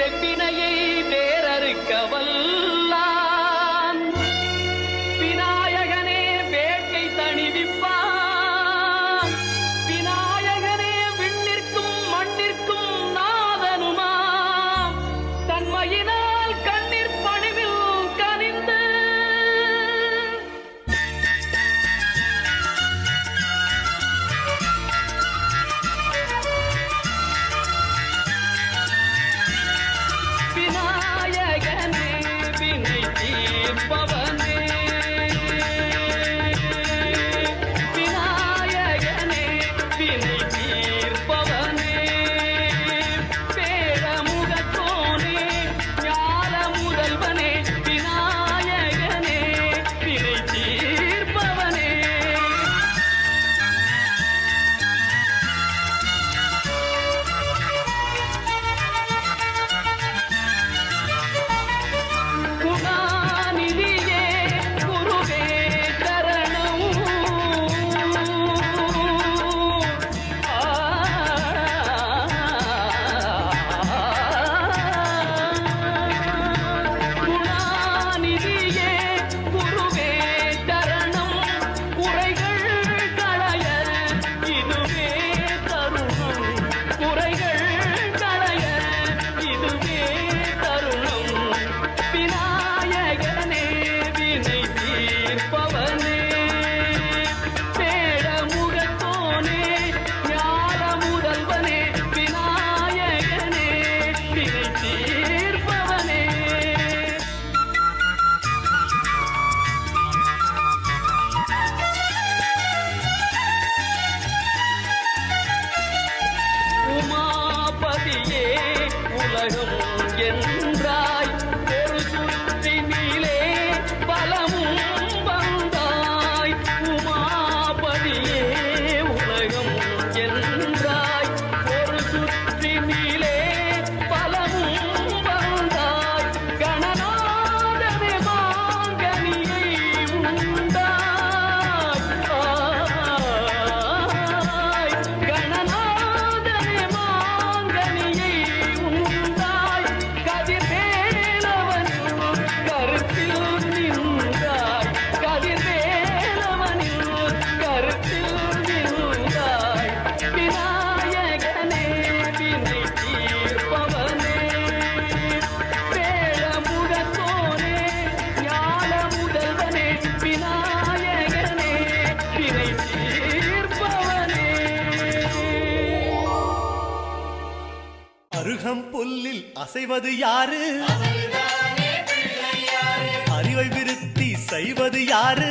வெப்பினையை வேறறுக்க வல்லான் விநாயகனே வேட்டை தணிவிப்பான் விநாயகனே விண்ணிற்கும் மண்ணிற்கும் நாதனுமாம் தன்மையினால் கண்ணீர் பணிவில் கனிந்து விநாயகனே வினை தீர்ப்பவனே விநாயகனே வினை தீர்ப்பவனே பேரமுகத்தோனே ஞான முதல்வனே விநாயகனே வினை தீர்ப்பவனே குணாநிதியே குருவே சரணம் குணாநிதியே குருவே சரணம் குறைகள் களைய இதுவே தருணம் குறைகள் களைய இதுவே தருணம் விநாயகனே வினை தீர்ப்பவனே பேடமுகத்தோனே ஞான முதல்வனே விநாயகனே வினை தீர்ப்பவனே உமாபதியே உலகம் என்றாய் ஒரு சுற்றினிலே பலமும் வந்தாய் உமாபதியே உலகம் என்றாய் ஒரு சுற்றினிலே பலமும் வந்தாய் கணநாதனே மாங்கனியை உண்டாய் கணநாதனே மாங்கனியை உண்டாய் கதிர்வேலவனின் கருத்தில் நின்றாய் கதிர்வேலவனின் கருத்தில் நின்றாய் விநாயகனே வினை தீர்ப்பவனே பேழமுகத்தோனே ஞான முதல்வனே விநாயகனே வினை தீர்ப்பவனே அருகம் புல்லில் அசைவது யாரு அறிவை விருத்தி செய்வது யாரு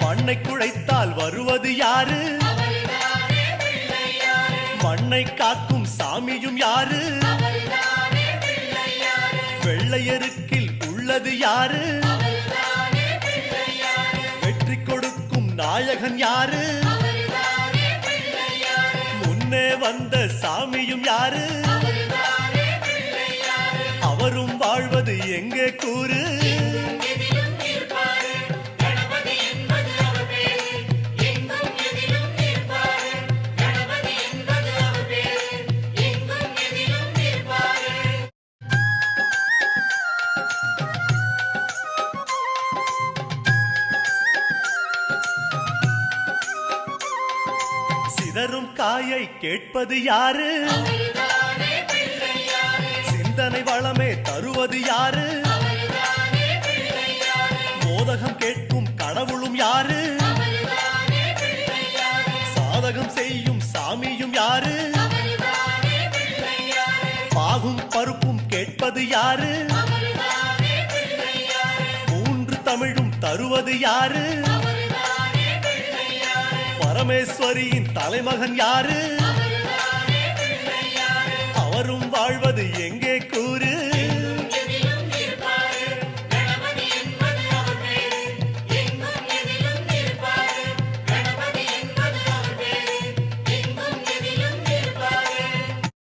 மண்ணை குழைத்தால் வருவது யாரு மண்ணை காக்கும் சாமியும் யாரு வெள்ளையருக்கில் உள்ளது யாரு வெற்றி கொடுக்கும் நாயகன் யாரு முன்னே வந்த சாமியும் யாரு அவரும் வாழ்வது எங்கே கூறு சிதறும் காயை கேட்பது யாரு சிந்தனை வளமே தருவது யாரு மோதகம் கேட்கும் கடவுளும் யாரு சாதகம் செய்யும் சாமியும் யாரு பாகும் பருப்பும் கேட்பது யாரு மூன்று தமிழும் தருவது யாரு பரமேஸ்வரியின் தலைமகன் யாரு அவரும் வாழ்வது